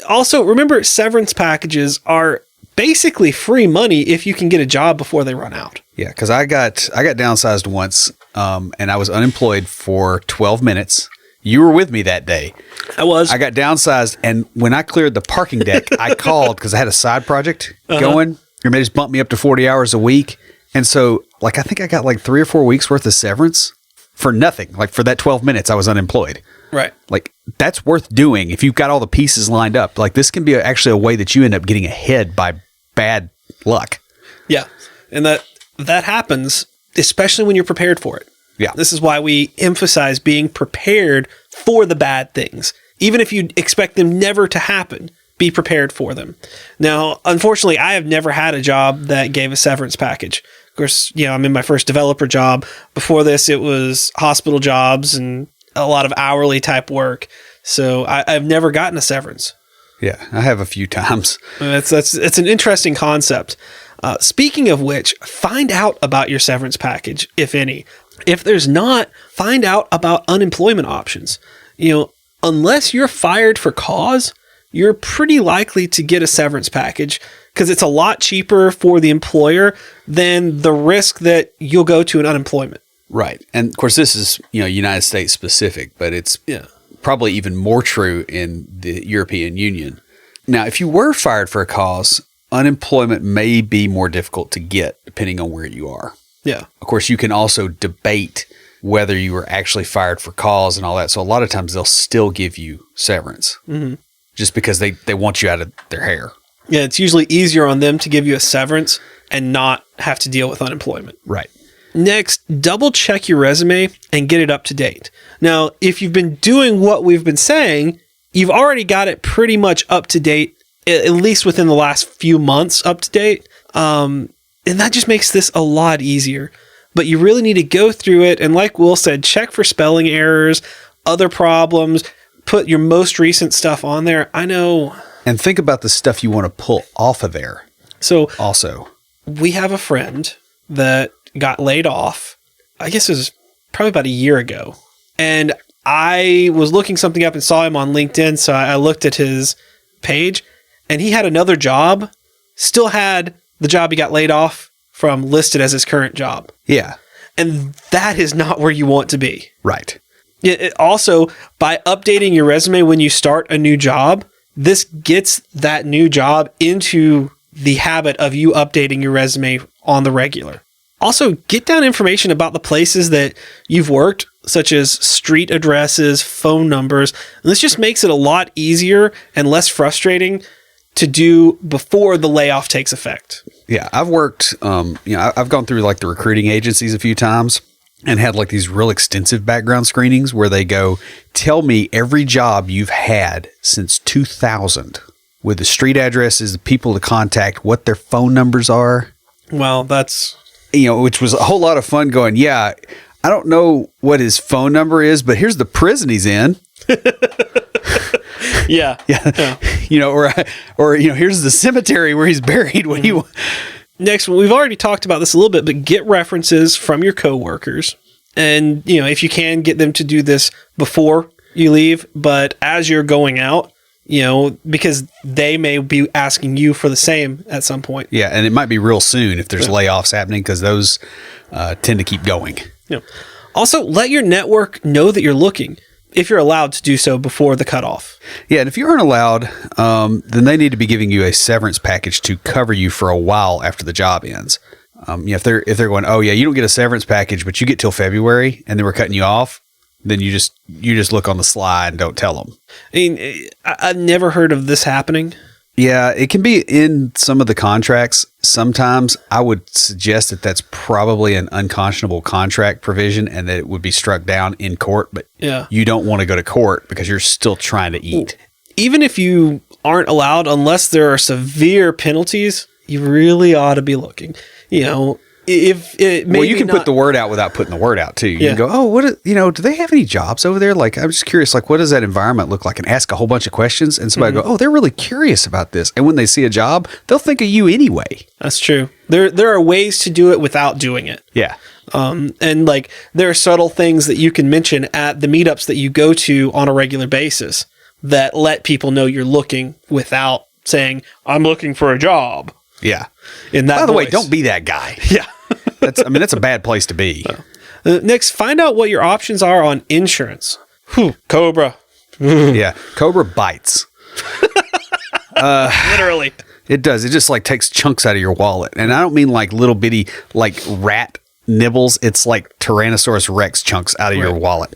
Also, remember, severance packages are basically free money if you can get a job before they run out. Yeah, because I got downsized once, and I was unemployed for 12 minutes. You were with me that day. I was. I got downsized, and when I cleared the parking deck, I called because I had a side project going. And they just bumped me up to 40 hours a week. And so, I think I got 3 or 4 weeks worth of severance for nothing. For that 12 minutes, I was unemployed. Right. That's worth doing if you've got all the pieces lined up. This can be actually a way that you end up getting ahead by bad luck. Yeah. And that happens, especially when you're prepared for it. Yeah. This is why we emphasize being prepared for the bad things. Even if you expect them never to happen, be prepared for them. Now, unfortunately, I have never had a job that gave a severance package. Of course, I'm in my first developer job. Before this, it was hospital jobs and a lot of hourly type work. So I've never gotten a severance. Yeah, I have a few times. It's an interesting concept. Speaking of which, find out about your severance package, if any. If there's not, find out about unemployment options. unless you're fired for cause, you're pretty likely to get a severance package because it's a lot cheaper for the employer than the risk that you'll go to an unemployment. Right. And of course, this is, United States specific, but it's probably even more true in the European Union. Now, if you were fired for a cause, unemployment may be more difficult to get depending on where you are. Yeah. Of course, you can also debate whether you were actually fired for cause and all that. So a lot of times they'll still give you severance just because they want you out of their hair. Yeah, it's usually easier on them to give you a severance and not have to deal with unemployment. Right. Next, double check your resume and get it up to date. Now, if you've been doing what we've been saying, you've already got it pretty much up to date, at least within the last few months up to date. And that just makes this a lot easier. But you really need to go through it. And like Will said, check for spelling errors, other problems, put your most recent stuff on there. I know. And think about the stuff you want to pull off of there. So also, we have a friend that got laid off. I guess it was probably about a year ago. And I was looking something up and saw him on LinkedIn. So I looked at his page and he had another job, still had the job he got laid off from listed as his current job. Yeah. And that is not where you want to be. Right. Also, by updating your resume when you start a new job, this gets that new job into the habit of you updating your resume on the regular. Also, get down information about the places that you've worked, such as street addresses, phone numbers. And this just makes it a lot easier and less frustrating to do before the layoff takes effect. Yeah, I've worked, I've gone through like the recruiting agencies a few times and had like these real extensive background screenings where they go, tell me every job you've had since 2000 with the street addresses, the people to contact, what their phone numbers are. Well, that's... which was a whole lot of fun going, yeah, I don't know what his phone number is, but here's the prison he's in. Yeah. Or here's the cemetery where he's buried when he. Next, we've already talked about this a little bit, but get references from your coworkers. And, if you can, get them to do this before you leave, but as you're going out, because they may be asking you for the same at some point. Yeah, and it might be real soon if there's layoffs happening because those tend to keep going. Yeah. Also, let your network know that you're looking, if you're allowed to do so before the cutoff. Yeah, and if you aren't allowed, then they need to be giving you a severance package to cover you for a while after the job ends. If they're going, oh yeah, you don't get a severance package, but you get till February, and then we're cutting you off, then you just look on the sly and don't tell them. I mean, I've never heard of this happening. Yeah, it can be in some of the contracts. Sometimes I would suggest that that's probably an unconscionable contract provision and that it would be struck down in court, but you don't want to go to court because you're still trying to eat. Even if you aren't allowed, unless there are severe penalties, you really ought to be looking. If it may you can put the word out without putting the word out too. You can go, oh, do they have any jobs over there? Like, I'm just curious, like, what does that environment look like? And ask a whole bunch of questions. And somebody go, oh, they're really curious about this. And when they see a job, they'll think of you anyway. That's true. There are ways to do it without doing it. Yeah. And like, there are subtle things that you can mention at the meetups that you go to on a regular basis that let people know you're looking without saying, I'm looking for a job. Yeah. In that By the way, voice. don't be that guy. Yeah. That's a bad place to be. Next, find out what your options are on insurance. Cobra. Yeah. Cobra bites. Literally. It does. It just like takes chunks out of your wallet. And I don't mean like little bitty like rat nibbles. It's like Tyrannosaurus Rex chunks out of your wallet.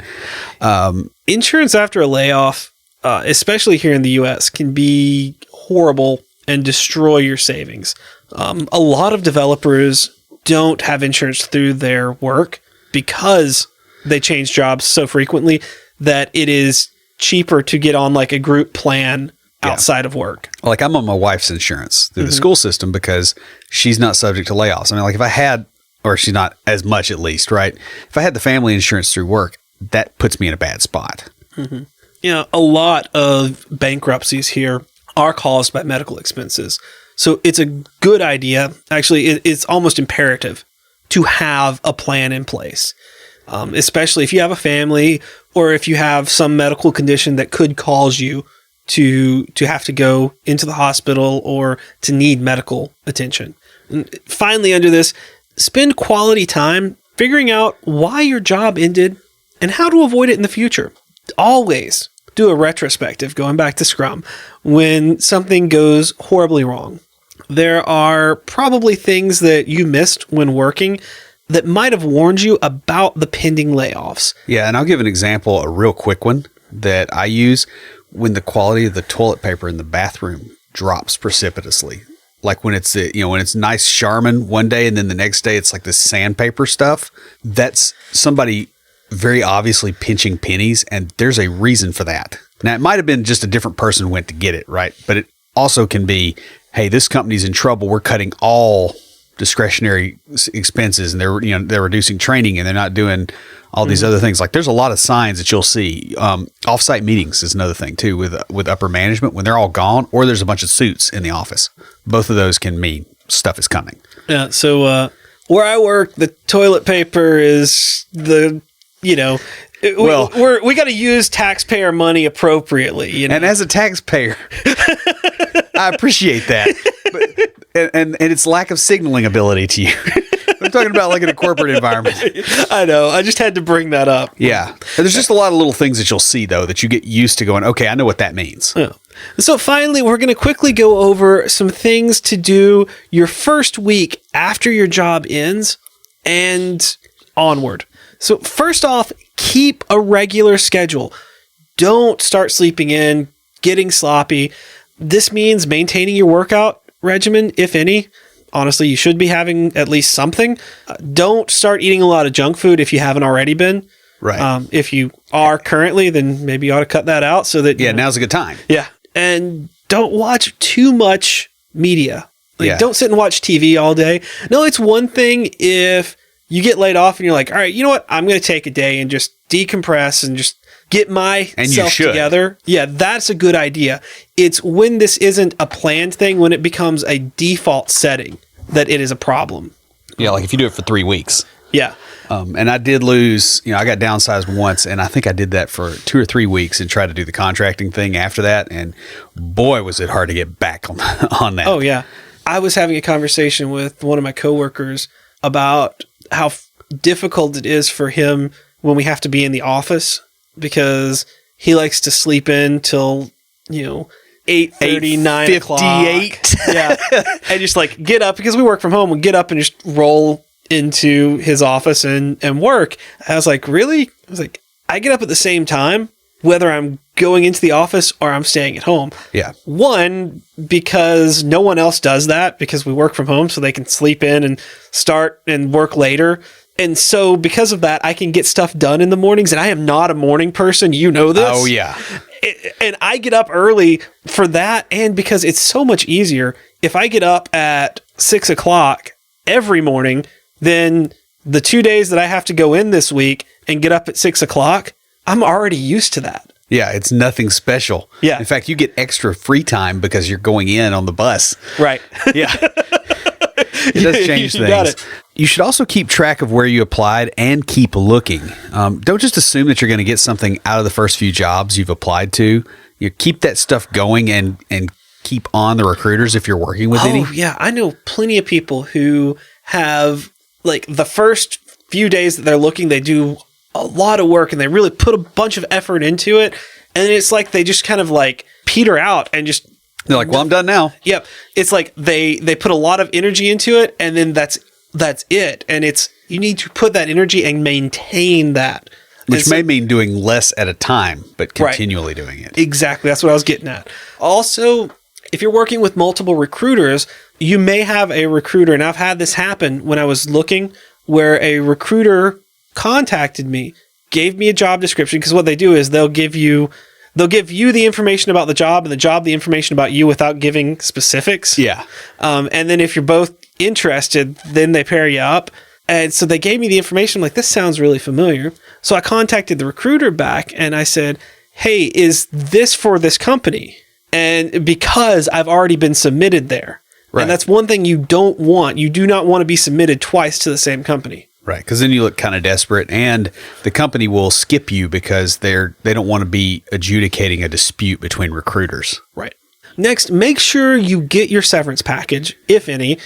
Insurance after a layoff, especially here in the US, can be horrible and destroy your savings. A lot of developers don't have insurance through their work because they change jobs so frequently that it is cheaper to get on like a group plan outside of work. Like I'm on my wife's insurance through the school system because she's not subject to layoffs. I mean, like if I had, or she's not as much at least, right? If I had the family insurance through work, that puts me in a bad spot. A lot of bankruptcies here are caused by medical expenses. So it's a good idea. Actually, it's almost imperative to have a plan in place. especially if you have a family or if you have some medical condition that could cause you to have to go into the hospital or to need medical attention. And finally, under this, spend quality time figuring out why your job ended and how to avoid it in the future. Always do a retrospective, going back to Scrum, when something goes horribly wrong. There are probably things that you missed when working that might have warned you about the pending layoffs. Yeah, and I'll give an example, a real quick one that I use when the quality of the toilet paper in the bathroom drops precipitously. Like when it's when it's nice Charmin one day and then the next day it's like this sandpaper stuff. That's somebody very obviously pinching pennies, and there's a reason for that. Now, it might have been just a different person who went to get it, right? But it also can be, hey, this company's in trouble. We're cutting all discretionary expenses, and they're reducing training, and they're not doing all these other things. Like there's a lot of signs that you'll see. Offsite meetings is another thing too with upper management when they're all gone, or there's a bunch of suits in the office. Both of those can mean stuff is coming. Yeah. So where I work, the toilet paper is we got to use taxpayer money appropriately. And as a taxpayer, I appreciate that. But, and its lack of signaling ability to you. I'm talking about like in a corporate environment. I know. I just had to bring that up. Yeah. And there's just a lot of little things that you'll see, though, that you get used to going, okay, I know what that means. Yeah. So finally, we're going to quickly go over some things to do your first week after your job ends and onward. So first off, keep a regular schedule. Don't start sleeping in, getting sloppy. This means maintaining your workout regimen, if any. Honestly, you should be having at least something. Don't start eating a lot of junk food if you haven't already been. Right. If you are currently, then maybe you ought to cut that out so that... Yeah, now's a good time. Yeah. And don't watch too much media. Don't sit and watch TV all day. No, it's one thing if you get laid off and you're like, all right, you know what? I'm going to take a day and just decompress and just get myself together. Yeah, that's a good idea. It's when this isn't a planned thing, when it becomes a default setting, that it is a problem. Yeah, like if you do it for 3 weeks. Yeah. And I did lose, I got downsized once, and I think I did that for 2 or 3 weeks and tried to do the contracting thing after that. And boy, was it hard to get back on that. Oh, yeah. I was having a conversation with one of my coworkers about how difficult it is for him when we have to be in the office, because he likes to sleep in till, 8:30, 9 o'clock. Yeah. And just like get up, because we work from home, and get up and just roll into his office and work. I was like, really? I was like, I get up at the same time, whether I'm going into the office or I'm staying at home. Yeah. One, because no one else does that, because we work from home, so they can sleep in and start and work later. And so because of that, I can get stuff done in the mornings, and I am not a morning person. You know this. Oh, yeah. And I get up early for that, and because it's so much easier. If I get up at 6 o'clock every morning, then the 2 days that I have to go in this week and get up at 6 o'clock, I'm already used to that. Yeah, it's nothing special. Yeah. In fact, you get extra free time because you're going in on the bus. Right. Yeah. It does change things. Got it. You should also keep track of where you applied and keep looking. Don't just assume that you're going to get something out of the first few jobs you've applied to. You keep that stuff going and keep on the recruiters if you're working with any. Oh, yeah. I know plenty of people who have, like, the first few days that they're looking, they do a lot of work and they really put a bunch of effort into it. And it's like they just kind of like peter out and just... They're like, well, I'm done now. Yep. It's like they put a lot of energy into it, and then that's it. And you need to put that energy and maintain that. Which may mean doing less at a time, but continually doing it. Exactly. That's what I was getting at. Also, if you're working with multiple recruiters, you may have a recruiter, and I've had this happen when I was looking, where a recruiter contacted me, gave me a job description, because what they do is they'll give you the information about the job, and the job the information about you without giving specifics. Yeah. And then if you're both interested, then they pair you up. And so they gave me the information. I'm like, this sounds really familiar. So I contacted the recruiter back and I said, hey, is this for this company? And because I've already been submitted there. Right. And that's one thing you don't want. You do not want to be submitted twice to the same company. Right, because then you look kind of desperate, and the company will skip you because they don't want to be adjudicating a dispute between recruiters. Right. Next, make sure you get your severance package, if any,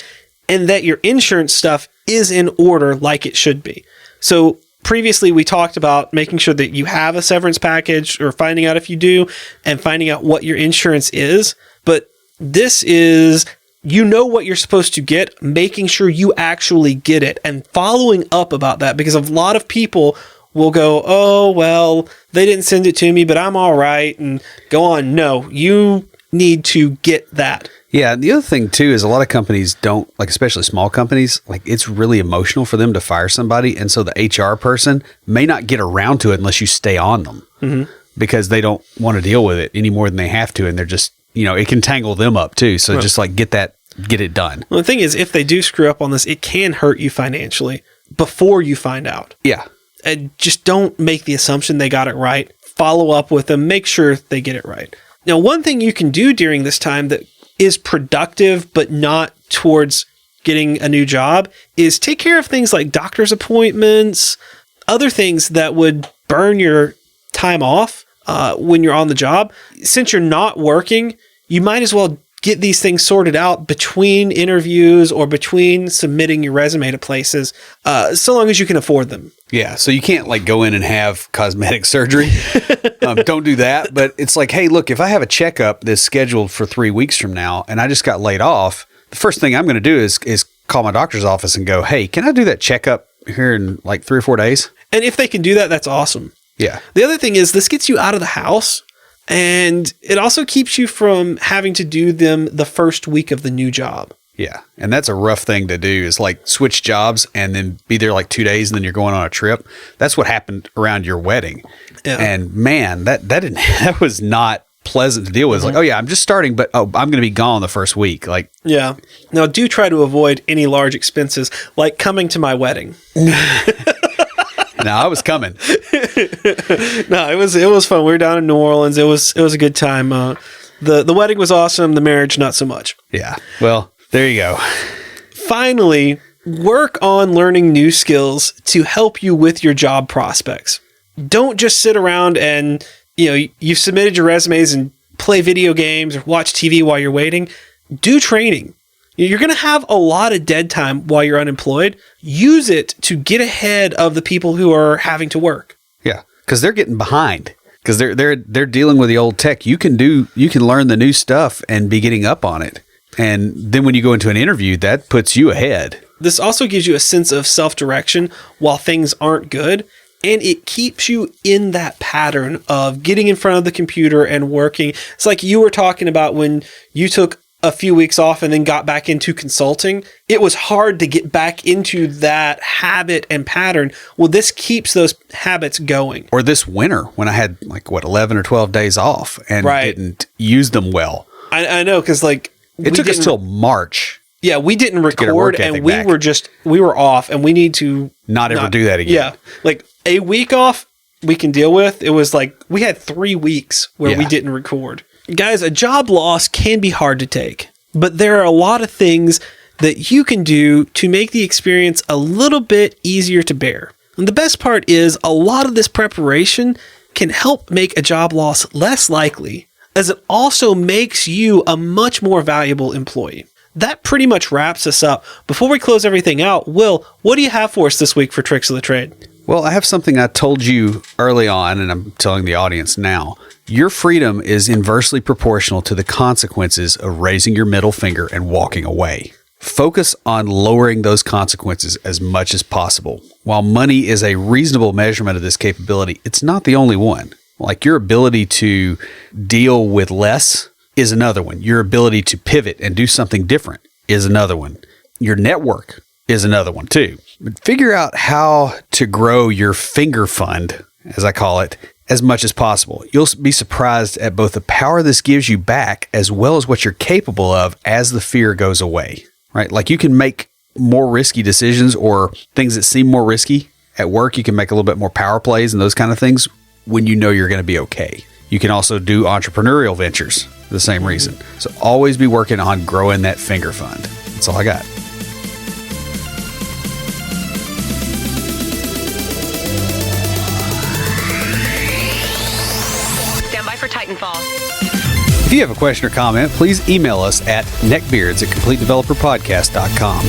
and that your insurance stuff is in order like it should be. So previously we talked about making sure that you have a severance package, or finding out if you do, and finding out what your insurance is. But this is, you know what you're supposed to get, making sure you actually get it and following up about that, because a lot of people will go, oh, well, they didn't send it to me, but I'm all right, and go on. No, you need to get that. Yeah, and the other thing too is a lot of companies don't, like especially small companies, like it's really emotional for them to fire somebody, and so the HR person may not get around to it unless you stay on them, because they don't want to deal with it any more than they have to, and they're just, it can tangle them up too. So just like get it done. Well, the thing is, if they do screw up on this, it can hurt you financially before you find out. Yeah. And just don't make the assumption they got it right. Follow up with them, make sure they get it right. Now, one thing you can do during this time that is productive, but not towards getting a new job, is take care of things like doctor's appointments, other things that would burn your time off when you're on the job. Since you're not working, you might as well get these things sorted out between interviews or between submitting your resume to places, so long as you can afford them. Yeah, so you can't like go in and have cosmetic surgery. Don't do that. But it's like, hey, look, if I have a checkup that's scheduled for 3 weeks from now and I just got laid off, the first thing I'm going to do is call my doctor's office and go, hey, can I do that checkup here in like 3 or 4 days? And if they can do that, that's awesome. Yeah. The other thing is this gets you out of the house, and it also keeps you from having to do them the first week of the new job. Yeah. And that's a rough thing to do, is like switch jobs and then be there like 2 days and then you're going on a trip. That's what happened around your wedding. Yeah. And man, that was not pleasant to deal with. It's like, oh yeah, I'm just starting, but I'm going to be gone the first week. Like, yeah. Now do try to avoid any large expenses like coming to my wedding. No, I was coming. No, it was fun. We were down in New Orleans. It was a good time. The wedding was awesome. The marriage, not so much. Yeah. Well, there you go. Finally, work on learning new skills to help you with your job prospects. Don't just sit around and, you've submitted your resumes and play video games or watch TV while you're waiting. Do training. You're going to have a lot of dead time while you're unemployed. Use it to get ahead of the people who are having to work. Yeah, because they're getting behind. Because they're dealing with the old tech. You can learn the new stuff and be getting up on it. And then when you go into an interview, that puts you ahead. This also gives you a sense of self-direction while things aren't good. And it keeps you in that pattern of getting in front of the computer and working. It's like you were talking about when you took a few weeks off and then got back into consulting. It was hard to get back into that habit and pattern. Well, this keeps those habits going. Or this winter when I had 11 or 12 days off and didn't use them well. I know, because it took us till March. Yeah, we didn't record and we were off, and we need to not ever do that again. Yeah. A week off we can deal with. It was we had 3 weeks where we didn't record. Guys, a job loss can be hard to take, but there are a lot of things that you can do to make the experience a little bit easier to bear. And the best part is a lot of this preparation can help make a job loss less likely, as it also makes you a much more valuable employee. That pretty much wraps us up. Before we close everything out, Will, what do you have for us this week for Tricks of the Trade? Well, I have something I told you early on, and I'm telling the audience now. Your freedom is inversely proportional to the consequences of raising your middle finger and walking away. Focus on lowering those consequences as much as possible. While money is a reasonable measurement of this capability, it's not the only one. Your ability to deal with less is another one. Your ability to pivot and do something different is another one. Your network is another one too. But figure out how to grow your finger fund, as I call it, as much as possible. You'll be surprised at both the power this gives you back as well as what you're capable of as the fear goes away, right? You can make more risky decisions or things that seem more risky at work. You can make a little bit more power plays and those kind of things when you know you're going to be okay. You can also do entrepreneurial ventures for the same reason. So always be working on growing that finger fund. That's all I got. you have a question or comment, please email us at neckbeards@completedeveloperpodcast.com.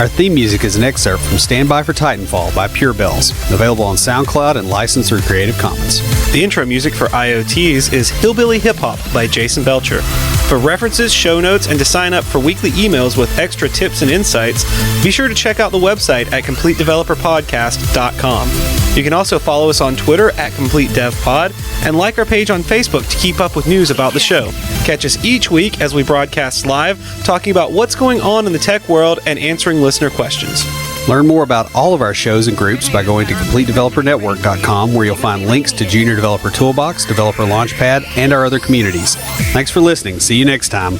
Our theme music is an excerpt from Stand By for Titanfall by Pure Bells, available on SoundCloud and licensed through Creative Commons. The intro music for IoTs is Hillbilly Hip Hop by Jason Belcher. For references, show notes, and to sign up for weekly emails with extra tips and insights, be sure to check out the website at CompleteDeveloperPodcast.com. You can also follow us on Twitter at CompleteDevPod and like our page on Facebook to keep up with news about the show. Catch us each week as we broadcast live, talking about what's going on in the tech world and answering listener questions. Learn more about all of our shows and groups by going to CompleteDeveloperNetwork.com, where you'll find links to Junior Developer Toolbox, Developer Launchpad, and our other communities. Thanks for listening. See you next time.